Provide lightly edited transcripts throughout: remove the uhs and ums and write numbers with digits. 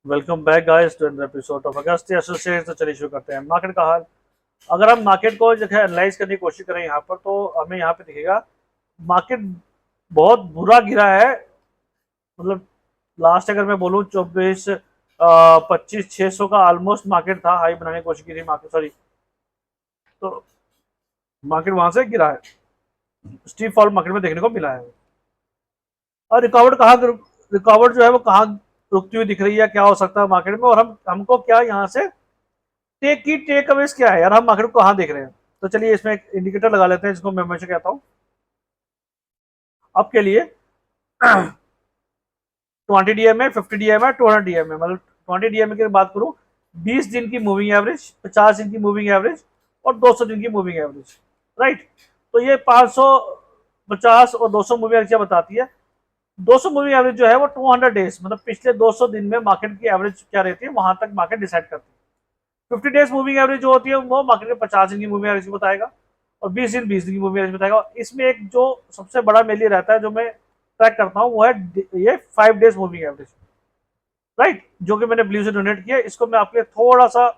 Welcome back guys to another episode of अगस्त associates. तो चलिए शुरू करते हैं मार्केट का हाल। अगर हम मार्केट को जो है एनालाइज करने की कोशिश करें यहाँ पर, तो हमें यहाँ पे दिखेगा मार्केट बहुत बुरा गिरा है। मतलब लास्ट अगर मैं बोलूँ 25-2600 का ऑलमोस्ट मार्केट था, हाई बनाने की कोशिश की थी मार्केट, सॉरी। तो मार्केट वहां से गिरा है, स्टीप फॉल मार्केट में देखने को मिला है। और रिकॉर्ड जो है वो कहाँ रुकती हुई दिख रही है, क्या हो सकता है मार्केट में, और हमको क्या यहाँ से टेक अवेज क्या है यार, हम मार्केट को कहाँ देख रहे हैं। तो चलिए इसमें एक इंडिकेटर लगा लेते हैं जिसको मैं हमेशा कहता हूँ आपके लिए 20 DMA, 50 DMA, 200 DMA। मतलब 20 DMA की बात करूँ, 20 दिन की मूविंग एवरेज, 50 दिन की मूविंग एवरेज और 200 दिन की मूविंग एवरेज। राइट। तो ये 550 और 200 मूविंग एवरेज क्या बताती है। 200 मूविंग एवरेज जो है वो 200 डेज, मतलब पिछले 200 दिन में मार्केट की एवरेज क्या रहती है, वहां तक मार्केट डिसाइड करती है। 50 डेज मूविंग एवरेज जो होती है वो मार्केट में 50 दिन की मूविंग एवरेज बताएगा, और 20 दिन की मूविंग एवरेज बताएगा। इसमें एक जो सबसे बड़ा मेरे लिए रहता है, जो मैं ट्रैक करता हूँ, वो है ये 5 डेज मूविंग एवरेज। राइट, जो कि मैंने ब्लू से डोनेट किया। इसको मैं आपके लिए थोड़ा सा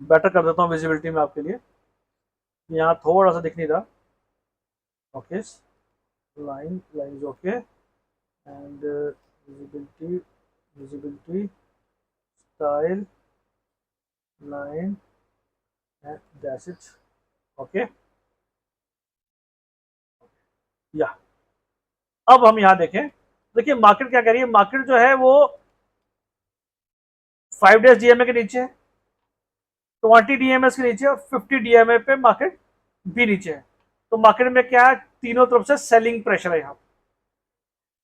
बेटर कर देता हूँ विजिबिलिटी में आपके लिए। यहाँ थोड़ा सा दिख नहीं रहा। Okay, line okay, and visibility, visibility, style, line and that's it. Okay, या अब हम यहाँ देखें, देखिए मार्केट क्या कह रही है। मार्केट जो है वो 5 डेज डीएमए के नीचे है, 20 DMA के नीचे और 50 DMA पे मार्केट भी नीचे है। तो मार्केट में क्या है, तीनों तरफ से सेलिंग प्रेशर है। यहाँ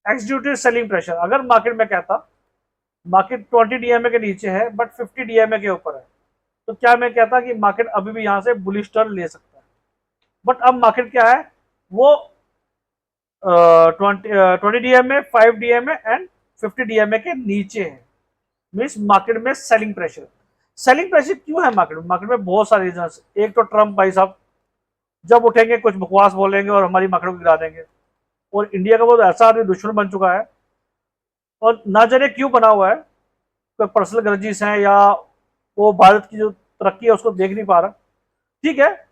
एक्सिक्यूटिव सेलिंग प्रेशर। अगर मार्केट में कहता मार्केट 20 DMA के नीचे है बट 50 DMA के ऊपर है, तो क्या मैं कहता कि मार्केट अभी भी यहाँ से बुलिश टर्न ले सकता है। बट अब मार्केट क्या है, वो 20 DMA, 5 DMA एंड 50 DMA के नीचे है। मीन्स मार्केट में सेलिंग प्रेशर। सेलिंग प्रेशर क्यों है मार्केट में? मार्केट में बहुत सारे रीजन। एक तो ट्रम्प भाई साहब जब उठेंगे कुछ बकवास बोलेंगे और हमारी मार्केट को गिरा देंगे। और इंडिया का वो ऐसा आदमी दुश्मन बन चुका है, और ना जाने क्यों बना हुआ है। कोई पर्सनल ग्रजेस हैं, या वो भारत की जो तरक्की है उसको देख नहीं पा रहा। ठीक है,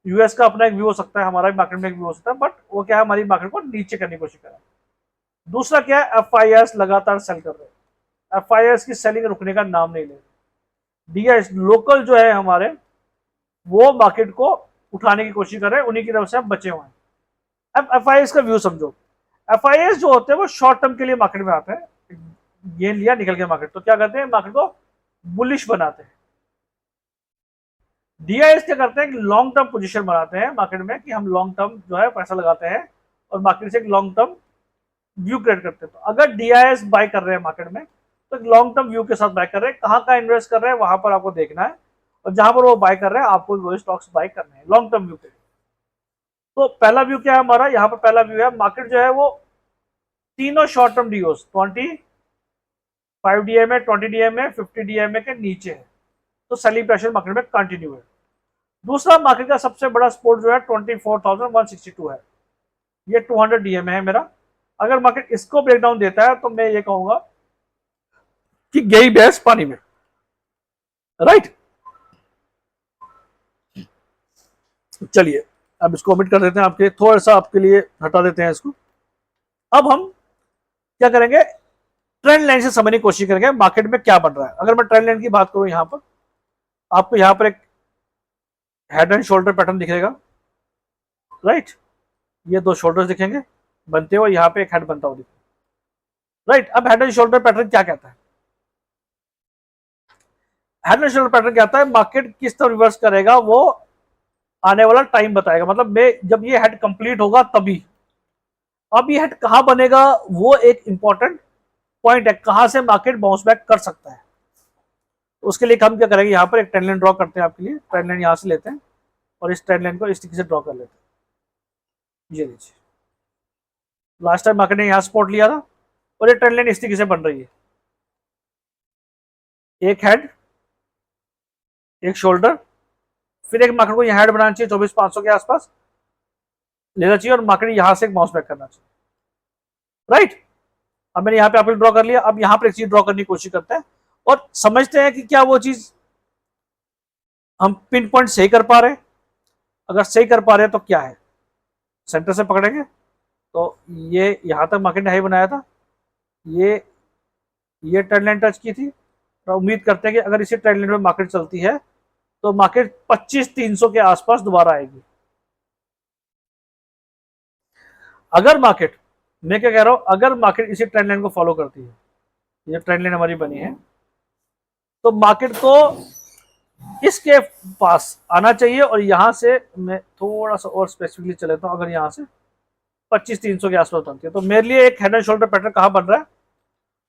यूएस का अपना एक व्यू हो सकता है, हमारा भी मार्केट में एक व्यू हो सकता है, बट वो क्या है, हमारी मार्केट को नीचे करने की कोशिश कर रहा है। दूसरा क्या है, एफ लगातार सेल कर रहे हैं। एफ की सेलिंग रुकने का नाम नहीं ले रहे। डीआईएस लोकल जो है हमारे, वो मार्केट को उठाने की कोशिश कर रहे हैं, उन्हीं की तरफ से हम बचे हुए हैं। अब एफ का व्यू समझो। एफ जो होते हैं वो शॉर्ट टर्म के लिए मार्केट में आते हैं, गेन लिया निकल गया मार्केट, तो क्या करते हैं, मार्केट को बुलिश बनाते हैं। डीआईएस क्या करते हैं, लॉन्ग टर्म पोजीशन बनाते हैं मार्केट में, कि हम लॉन्ग टर्म जो है पैसा लगाते हैं और मार्केट से एक लॉन्ग टर्म व्यू क्रिएट करते हैं। तो अगर डीआईएस बाय कर रहे हैं मार्केट में, तो एक लॉन्ग टर्म व्यू के साथ बाय कर रहे हैं। कहाँ इन्वेस्ट कर रहे हैं वहां पर आपको देखना है, और जहां पर वो बाय कर रहे हैं आपको वो स्टॉक्स बाय करने हैं लॉन्ग टर्म व्यू के लिए। तो पहला व्यू क्या है हमारा, यहाँ पर पहला व्यू है, मार्केट जो है वो तीनों short term DOs 25 DMA, 20 DMA, 50 DMA के नीचे है। तो सेलिंग प्रेशर मार्केट में कंटिन्यू है। दूसरा मार्केट का सबसे बड़ा सपोर्ट जो है 24,162 है, ये 200 DMA है मेरा। अगर मार्केट इसको ब्रेकडाउन देता है तो मैं ये कहूंगा कि गई भैंस पानी में। राइट, चलिए अब इसको ओमिट कर देते हैं, आपके थोड़ा सा आपके लिए हटा देते हैं इसको। अब हम क्या करेंगे, ट्रेंड लाइन से समझने की कोशिश करेंगे मार्केट में क्या बन रहा है। अगर मैं ट्रेंड लाइन की बात करूं, यहां पर आपको यहां पर एक हेड एंड शोल्डर पैटर्न दिखेगा। राइट, ये दो शोल्डर्स दिखेंगे बनते हुए, यहां पे एक हेड बनता हुआ दिखेगा। राइट, अब हेड एंड शोल्डर पैटर्न क्या कहता है, हेड एंड शोल्डर पैटर्न कहता है मार्केट किस तरह रिवर्स करेगा वो आने वाला टाइम बताएगा। मतलब मैं जब ये हेड कंप्लीट होगा तभी। अब ये हेड कहां बनेगा, वो एक इंपॉर्टेंट पॉइंट है, कहां से मार्केट बाउंस बैक कर सकता है। तो उसके लिए हम क्या करेंगे, यहाँ पर एक ट्रेंड लाइन ड्रॉ करते हैं आपके लिए। ट्रेंड लाइन यहाँ से लेते हैं और इस ट्रेंड लाइन को इस तरीके से ड्रॉ कर लेते हैं। ये लीजिए, लास्ट टाइम मार्केट ने यहाँ सपोर्ट लिया था, और ये ट्रेंड लाइन इस तरीके से बन रही है, एक हेड, एक शोल्डर, फिर एक मार्केट को यहाँ हेड बनाना चाहिए 24,500 के आसपास लेना चाहिए, और मार्केट यहां से एक बाउंस बैक करना चाहिए। राइट, अब मैंने यहाँ पे आपको ड्रॉ कर लिया। अब यहाँ पर एक चीज ड्रॉ करने की कोशिश करते हैं और समझते हैं कि क्या वो चीज हम पिन पॉइंट सही कर पा रहे हैं। अगर सही कर पा रहे हैं तो क्या है, सेंटर से पकड़ेंगे तो ये यहां तक मार्केट ने हाई बनाया था, ये ट्रेंड लाइन टच की थी, और उम्मीद करते हैं कि अगर इसी ट्रेंड लाइन में मार्केट चलती है तो मार्केट 25,300 के आसपास दोबारा आएगी। अगर मार्केट, मैं क्या कह रहा हूं, अगर मार्केट इसी ट्रेंड लाइन को फॉलो करती है, ये ट्रेंड लाइन हमारी बनी है, तो मार्केट को इसके पास आना चाहिए। और यहां से मैं थोड़ा सा और स्पेसिफिकली चले तो अगर यहां से 25,300 के आसपास बनती है तो मेरे लिए एक हेड एंड शोल्डर पैटर्न कहां बन रहा है,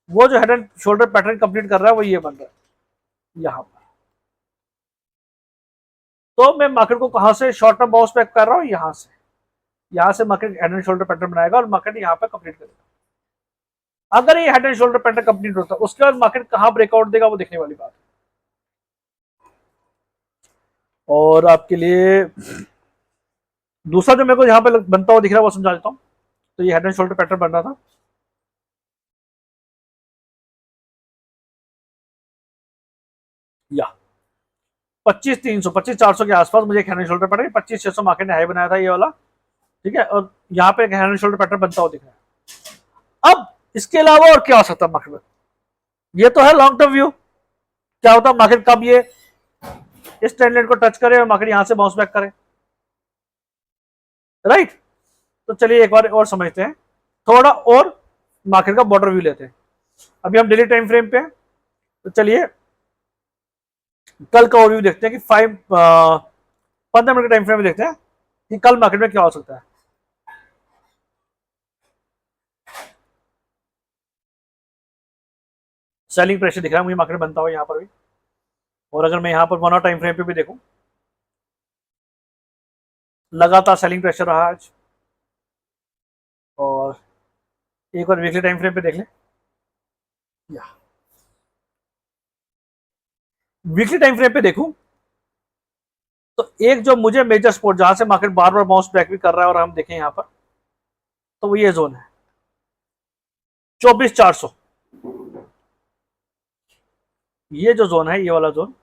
वो जो head and shoulder pattern complete कर रहा है वो ये बन रहा है यहां पर। तो मैं मार्केट को कहां से शॉर्ट टर्म बाउंस बैक कर रहा हूं, यहां से market head and shoulder pattern बनाएगा और मार्केट यहां पर कंप्लीट करेगा। अगर ये head and shoulder pattern complete होता है उसके बाद मार्केट कहां ब्रेकआउट देगा वो देखने वाली बात है। और आपके लिए दूसरा जो मेरे को यहां पे बनता हुआ दिख रहा है वो समझा देता हूं। तो ये हेड एंड शोल्डर पैटर्न बन रहा था, या 25,300 25,400 के आसपास मुझे एक head and shoulder pattern, 25,600 market ने हाई बनाया था ये वाला, ठीक है। और यहाँ पे एक हेड एंड शोल्डर पैटर्न बनता हुआ दिख रहा है। अब इसके अलावा और क्या हो सकता है मार्केट में, ये तो है लॉन्ग टर्म व्यू। क्या होता है मार्केट कब ये इस ट्रेंड लाइन को टच करे और मार्केट यहां से बाउंस बैक करे, राइट। तो चलिए एक बार और समझते हैं, थोड़ा और मार्केट का बॉर्डर व्यू लेते हैं। अभी हम डेली टाइम फ्रेम पे हैं, तो चलिए कल का ओवरव्यू देखते हैं कि 15 मिनट के टाइम फ्रेम में देखते हैं कि कल मार्केट में क्या हो सकता है। सेलिंग प्रेशर दिख रहा है मुझे मार्केट बनता हुआ यहाँ पर भी। और अगर मैं यहाँ पर 1 आवर टाइम फ्रेम पे भी देखूं, लगातार सेलिंग प्रेशर रहा आज। और एक बार वीकली टाइम फ्रेम पे देख लें, या वीकली टाइम फ्रेम पे देखूं तो एक जो मुझे मेजर सपोर्ट जहां से मार्केट बार बार बाउंस बैक भी कर रहा है और हम देखें यहां पर, तो वो ये जोन है 24,400। ये जो जोन है, ये वाला जोन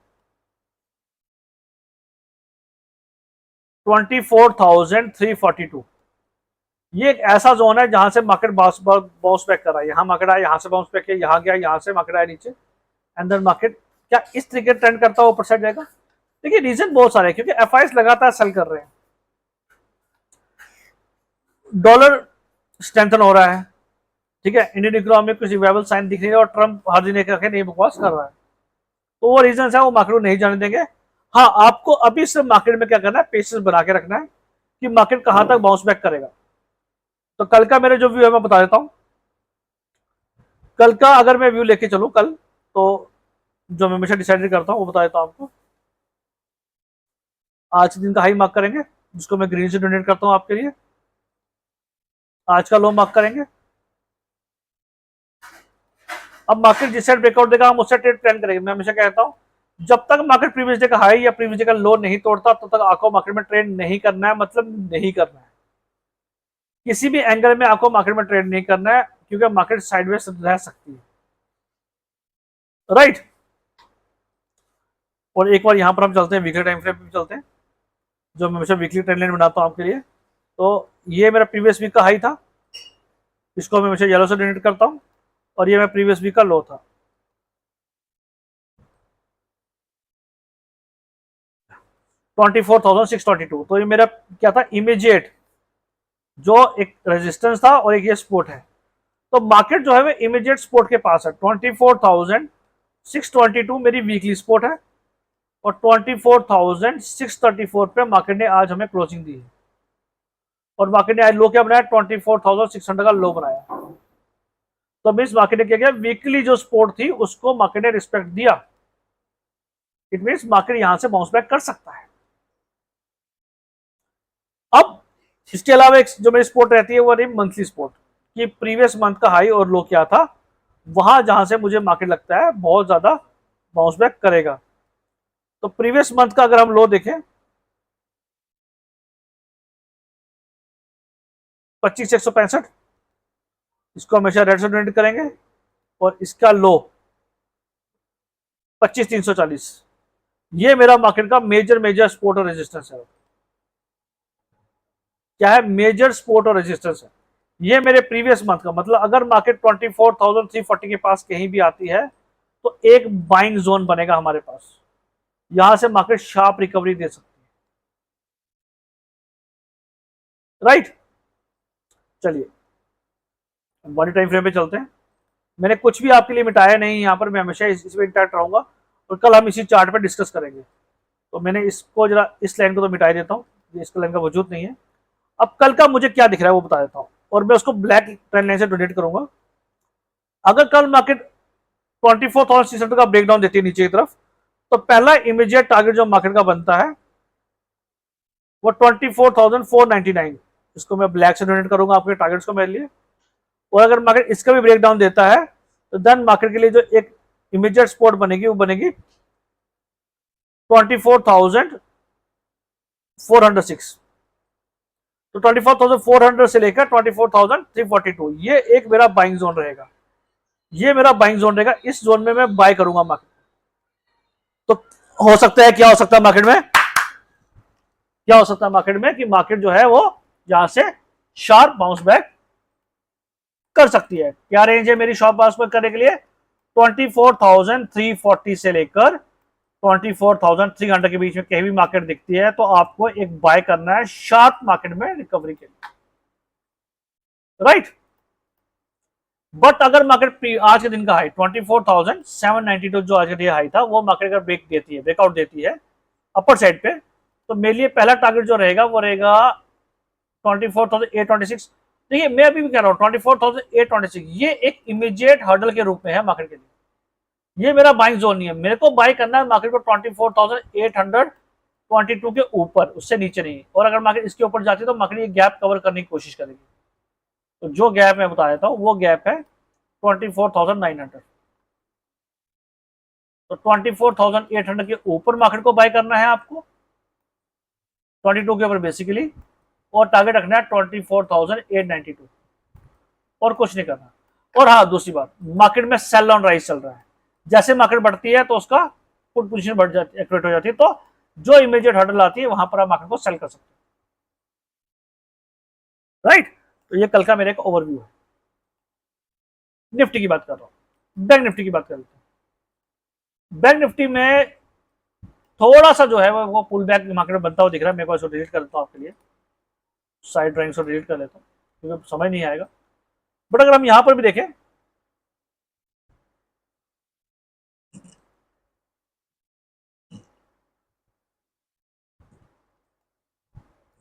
24,342, ये एक ऐसा जोन है जहां से मार्केट बाउंस बैक कर रहा है। यहां मार्केट आया, यहां से बाउंस बैक किया, यहां गया, यहां से मार्केट आया नीचे, एंड देन मार्केट क्या इस तरीके ट्रेंड करता हुआ ऊपर साइड जाएगा। देखिए रीजन बहुत सारे हैं, क्योंकि एफआईएस लगातार सेल कर रहे हैं, डॉलर स्ट्रेंथन हो रहा है, ठीक है, इंडियन इकोनॉमी में कुछ रिवाइवल साइन दिख रही है और ट्रंप हर दिन एक नहीं बकवास कर रहा है। तो वो रीजन है, वो मार्केट को नहीं जाने देंगे। हाँ, आपको अभी सिर्फ मार्केट में क्या करना है, पेशेंस बना के रखना है कि मार्केट कहां तक बाउंस बैक करेगा। तो कल का मेरे जो व्यू है मैं बता देता हूं। कल का अगर मैं व्यू लेके चलूं कल, तो जो मैं हमेशा डिसाइड करता हूं वो बता देता हूं आपको। आज दिन का हाई मार्क करेंगे, जिसको मैं ग्रीन से डोनेट करता हूं आपके लिए। आज का लो मार्क करेंगे। अब मार्केट जिस साइड ब्रेकआउट देगा हम उससे ट्रेड प्लान करेंगे। मैं हमेशा कहता हूं जब तक मार्केट प्रीवियस डे का हाई या प्रीवियस डे का लो नहीं तोड़ता तब तक आपको मार्केट में ट्रेड नहीं करना है, मतलब नहीं करना है। किसी भी एंगल में आपको मार्केट में ट्रेड नहीं करना है, क्योंकि मार्केट साइडवेज रह सकती है, राइट। और एक बार यहां पर हम चलते हैं वीकली टाइम फ्रेम पे चलते हैं, जो मैं हमेशा वीकली ट्रेंड लाइन बनाता हूं आपके लिए। तो ये मेरा प्रीवियस वीक का हाई था, इसको मैं हमेशा येलो से डोनेट करता हूं, और ये मेरा प्रीवियस वीक का लो था। $24,622। तो ये मेरा क्या था, इमीडिएट जो एक रेजिस्टेंस था और एक ये सपोर्ट है। तो मार्केट जो है वो इमीडिएट सपोर्ट के पास है। 24,622 मेरी वीकली सपोर्ट है, और 24,634 पे मार्केट ने आज हमें क्लोजिंग दी है। और मार्केट ने आज लो क्या बनाया, 24,600 का लो बनाया। तो मीन्स मार्केट ने क्या किया, वीकली जो सपोर्ट थी उसको मार्केट ने रिस्पेक्ट दिया। इट मीन्स मार्केट यहां से बाउंस बैक कर सकता है। अब इसके अलावा एक जो मेरी सपोर्ट रहती है वो रही मंथली सपोर्ट, कि प्रीवियस मंथ का हाई और लो क्या था, वहां जहां से मुझे मार्केट लगता है बहुत ज्यादा बाउंस बैक करेगा। तो प्रीवियस मंथ का अगर हम लो देखें, 25,165, इसको हमेशा रेड से डोनेट करेंगे। और इसका लो 25,340, ये मेरा मार्केट का मेजर सपोर्ट और रेजिस्टेंस है। क्या है? मेजर सपोर्ट और रेजिस्टेंस है। ये मेरे प्रीवियस मंथ का मतलब अगर मार्केट 24,340 के पास कहीं भी आती है तो एक बाइंग जोन बनेगा हमारे पास, यहां से मार्केट शार्प रिकवरी दे सकती है। राइट, चलिए बॉडी टाइम फ्रेम पे चलते हैं। मैंने कुछ भी आपके लिए मिटाया नहीं यहां पर, मैं हमेशा इसमें इंटैक्ट रहूंगा और कल हम इसी चार्ट पे डिस्कस करेंगे। तो मैंने इसको जरा इस लाइन को तो मिटा देता हूँ, इसका लाइन का वजूद नहीं है। अब कल का मुझे क्या दिख रहा है वो बता देता हूँ और मैं उसको ब्लैक ट्रेंड लाइन से डोनेट करूंगा। अगर कल मार्केट 24,600 का ब्रेकडाउन देती है नीचे की तरफ, तो पहला इमीडिएट टारगेट जो मार्केट का बनता है वो 24,499, इसको मैं ब्लैक से डोनेट करूंगा आपके टारगेट्स को मेरे लिए। और अगर मार्केट इसका भी ब्रेकडाउन देता है तो देन मार्केट के लिए जो एक इमीडिएट सपोर्ट बनेगी वो बनेगी 24,406। तो 24,400 से लेकर 24,342 ये एक मेरा बाइंग जोन रहेगा, ये मेरा बाइंग जोन रहेगा। इस जोन में मैं बाय करूंगा मार्केट। तो हो सकता है, क्या हो सकता है मार्केट में, क्या हो सकता है मार्केट में कि मार्केट जो है वो यहां से शार्प बाउंस बैक कर सकती है। क्या रेंज है मेरी शॉर्प बाउंस बैक करने के लिए? 24,340 से लेकर 24,300 के बीच में कहीं भी मार्केट दिखती है तो आपको एक बाय करना है शार्प मार्केट में रिकवरी के लिए। राइट, बट अगर मार्केट आज के दिन का हाई 24,792 जो आज का दिन हाई था वो मार्केट अगर ब्रेक देती है, ब्रेकआउट देती है अपर साइड पे, तो मेरे लिए पहला टारगेट जो रहेगा वो रहेगा 24,826। देखिए मैं अभी भी कह रहा हूं 24,826 ये एक इमीडिएट हर्डल के रूप में है मार्केट के लिए, ये मेरा बाइंग जोन नहीं है। मेरे को बाय करना है मार्केट को 24,822 के ऊपर, उससे नीचे नहीं। और अगर मार्केट इसके ऊपर जाती है तो मार्केट ये गैप कवर करने की कोशिश करेगी। तो जो गैप मैं बता देता हूं वो गैप है 24,900। तो 24,800 के ऊपर मार्केट को बाय करना है आपको 22 के ऊपर बेसिकली, और टारगेट रखना है 24,892 और कुछ नहीं करना। और हाँ दूसरी बात, मार्केट में सेल ऑन राइज चल रहा है, जैसे मार्केट बढ़ती है तो उसका पुट पोजीशन बढ़ जाती है, एक्टिवेट हो जाती है। तो जो इमीडिएट हर्डल आती है वहां पर आप मार्केट को सेल कर सकते हैं। राइट, तो ये कल का मेरा एक ओवरव्यू है। निफ्टी की बात कर रहा हूं, बैंक निफ्टी की बात कर लेते हैं। बैंक निफ्टी में थोड़ा सा जो है वो पुल बैक मार्केट में बनता हुआ दिख रहा है मेरे को, इसको डिलीट कर देता हूं आपके लिए, साइड ड्राइंग को डिलीट कर लेता हूं क्योंकि समझ नहीं आएगा। बट अगर हम यहां पर भी देखें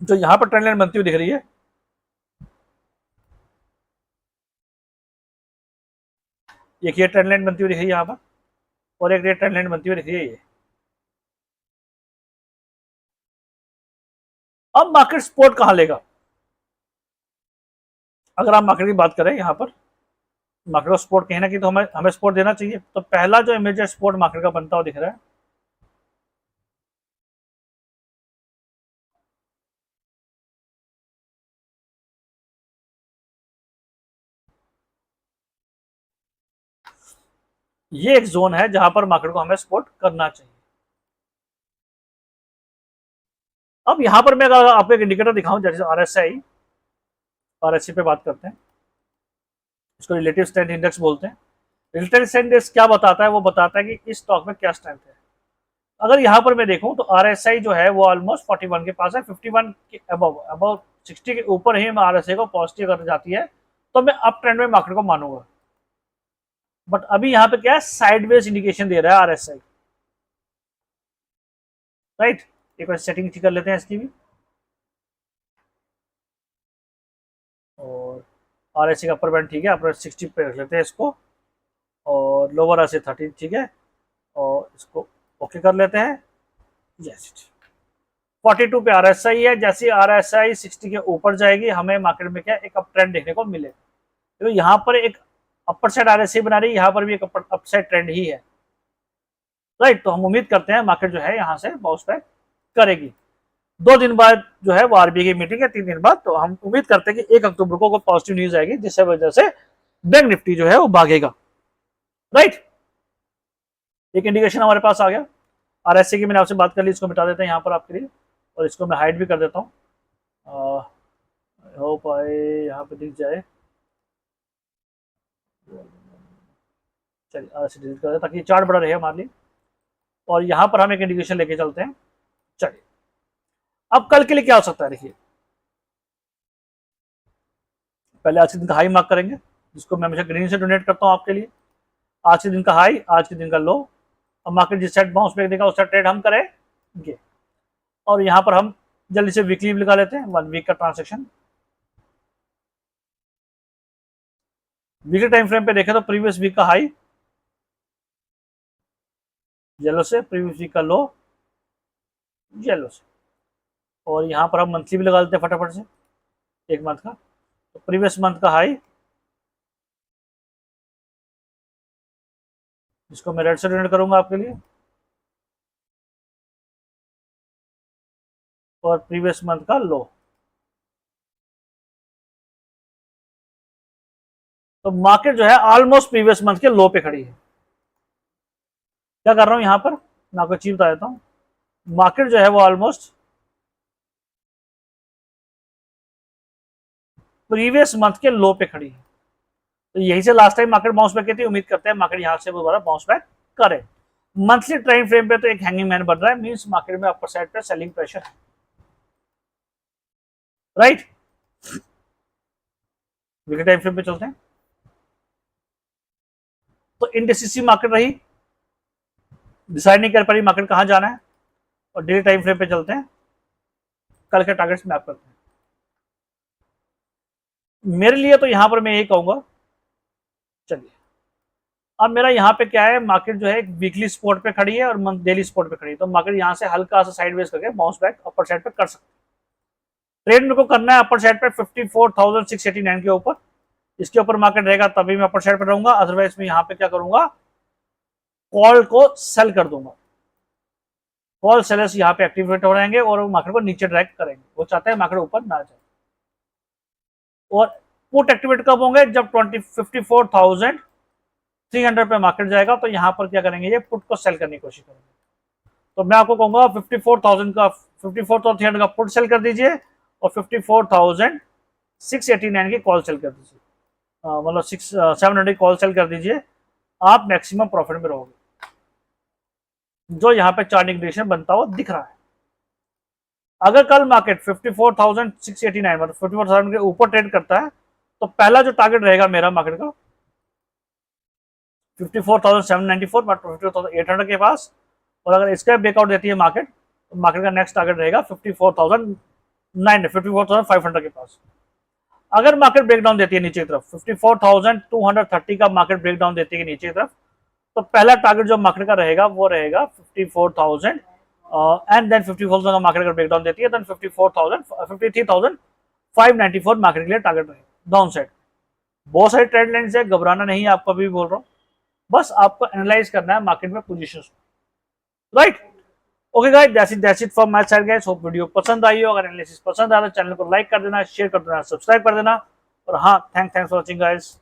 जो यहां पर ट्रेंड लाइन बनती हुई दिख रही है, एक ये ट्रेंड लाइन बनती हुई दिख रही है यहां पर, और एक ये ट्रेंड लाइन बनती हुई दिख रही है ये। अब मार्केट सपोर्ट कहां लेगा? अगर आप मार्केट की बात करें यहां पर, मार्केट को सपोर्ट कहीं ना कहीं तो हमें हमें सपोर्ट देना चाहिए। तो पहला जो इमीडिएट सपोर्ट मार्केट का बनता हुआ दिख रहा है ये एक जोन है जहां पर मार्केट को हमें सपोर्ट करना चाहिए। अब यहां पर मैं अगर आपको एक इंडिकेटर दिखाऊं जैसे आरएसआई, आरएससी पे बात करते हैं, इसको रिलेटिव स्ट्रेंथ इंडेक्स बोलते हैं। रिलेटिव स्ट्रेंथ इंडेक्स क्या बताता है? वो बताता है कि इस स्टॉक में क्या स्ट्रेंथ है। अगर यहां पर मैं देखूं तो आरएसआई जो है वो ऑलमोस्ट 41 के पास है, 51 के अबव 60 के ऊपर ही आरएसआई को पॉजिटिव कर जाती है तो मैं अप ट्रेंड में मार्केट को मानूंगा। बट अभी यहां पे क्या है, साइडवेज इंडिकेशन दे रहा है आरएसआई। राइट, एक बार सेटिंग ठीक कर लेते हैं इसकी भी, और आरएसआई का अपर बैंड ठीक है, अपर 60 पे रख लेते हैं इसको, और लोअर से 30 ठीक है, और इसको ओके कर लेते हैं। यस, 42 पे आरएसआई है, जैसे आरएसआई 60 के ऊपर जाएगी हमें मार्केट में क्या एक अप ट्रेंड देखने को मिले। तो यहाँ पर एक अपर साइड आरएसआई बना रही है, यहाँ पर भी एक अप साइड ट्रेंड ही है। राइट, तो हम उम्मीद करते हैं मार्केट जो है यहाँ से बाउंस बैक करेगी। 2 दिन बाद जो है वो आरबीआई की मीटिंग है, 3 दिन बाद, तो हम उम्मीद करते हैं कि 1 अक्टूबर को पॉजिटिव न्यूज आएगी जिससे वजह से बैंक निफ्टी जो है वो भागेगा, राइट। एक इंडिकेशन हमारे पास आ गया। आरएससी की मैंने आपसे बात कर ली, इसको मिटा देते हैं यहाँ पर आपके लिए, और इसको मैं हाइड भी कर देता हूँ, हो पाए यहाँ पे दिख जाए। चलिए आरएससी डिलीट कर दें ताकि चार्ट बड़ा रहे हमारे लिए, और यहाँ पर हम एक इंडिकेशन लेके चलते हैं। चलिए अब कल के लिए क्या हो सकता है, देखिए पहले आज के दिन का हाई मार्क करेंगे, जिसको मैं हमेशा ग्रीन से डोनेट करता हूँ आपके लिए। आज के दिन का हाई, आज के दिन का लो, अब मार्केट जिस साइड बाउंस बैक देगा उस साइड ट्रेड हम करेंगे। और यहाँ पर हम जल्दी से वीकली भी लगा लेते हैं, 1 वीक का ट्रांजेक्शन। वीकली टाइम फ्रेम पे देखें तो प्रीवियस वीक का हाई येलो से, प्रीवियस वीक का लो येलो से, और यहाँ पर हम मंथली भी लगा लेते हैं फटाफट से, एक मंथ का। तो प्रीवियस मंथ का हाई, जिसको मैं रेड से डोनेट करूंगा आपके लिए, और प्रीवियस मंथ का लो। तो मार्केट जो है ऑलमोस्ट प्रीवियस मंथ के लो पे खड़ी है। क्या कर रहा हूं यहां पर, मैं आपको चीज बता देता हूं। मार्केट जो है वो ऑलमोस्ट प्रीवियस मंथ के लो पे खड़ी है। तो यही से last time market bounce back की थी, उम्मीद करते हैं मार्केट यहां से दोबारा बाउंस बैक करे। मंथली टाइम फ्रेम पे तो एक हैंगिंग मैन बन रहा है, मींस मार्केट में अपर साइड पे सेलिंग प्रेशर है, राइट। वीकली टाइम फ्रेम पे चलते हैं। तो इंडेसिसी मार्केट रही, डिसाइड नहीं कर पा रही मार्केट कहां जाना है, और डेली टाइम फ्रेम पे चलते हैं। कल के टारगेट्स मैप करते हैं। मेरे लिए तो यहां पर मैं यही कहूंगा, चलिए अब मेरा यहाँ पे क्या है, मार्केट जो है एक वीकली स्पॉट पे खड़ी है और मंथ डेली स्पॉट पे खड़ी है। तो मार्केट यहाँ से हल्का सा साइडवेज करके बाउंस बैक अपर साइड पे कर सकते हैं। ट्रेड मेरे को करना है अपर साइड पे 54,689 के ऊपर। इसके ऊपर मार्केट रहेगा तभी मैं अपर साइड पे रहूंगा, अदरवाइज मैं यहाँ पे क्या करूंगा, कॉल को सेल कर दूंगा। कॉल सेलर्स यहाँ पे एक्टिवेट हो जाएंगे और वो मार्केट को नीचे ड्रैग करेंगे। वो चाहते हैं मार्केट ऊपर ना जाए। और पुट एक्टिवेट कब होंगे, जब 54,300 पे मार्केट जाएगा, तो यहाँ पर क्या करेंगे, ये पुट को सेल करने की कोशिश करेंगे। तो मैं आपको कहूंगा 54,000 का 54,300 का पुट सेल कर दीजिए, और 54,689 की कॉल सेल कर दीजिए, मतलब 700 कॉल सेल कर दीजिए। आप मैक्सिमम प्रॉफिट में रहोगे, जो यहाँ पे चार्ट इंडिकेशन बनता हुआ दिख रहा है। अगर कल मार्केट 54,689 मतलब 54,000 के ऊपर ट्रेड करता है, तो पहला जो टारगेट रहेगा मेरा मार्केट का 54,794 बट 54,800 के पास। और अगर इसका ब्रेकआउट देती है मार्केट, तो मार्केट का नेक्स्ट टारगेट रहेगा 54,500 के पास। अगर मार्केट ब्रेकडाउन देती है नीचे की तरफ, 54,230 का मार्केट ब्रेकडाउन देती है नीचे की तरफ, तो पहला टारगेट जो मार्केट का रहेगा वो रहेगा 54,000, एंड देन 54,000 का मार्केट अगर ब्रेकडाउन देती है, देन 53,594 मार्केट के लिए टारगेट रहेगा डाउन साइड। बहुत सारी ट्रेड लाइन्स है, घबराना नहीं है, आपको भी बोल रहा हूँ, बस आपको एनालाइज करना है मार्केट में positions, right. Okay guys, that's it from my side guys. Hope video पसंद आई हो। अगर एनालिसिस पसंद आया तो चैनल को लाइक कर देना, शेयर कर देना, सब्सक्राइब कर देना। और हाँ, थैंक्स फॉर वॉचिंग गाइस।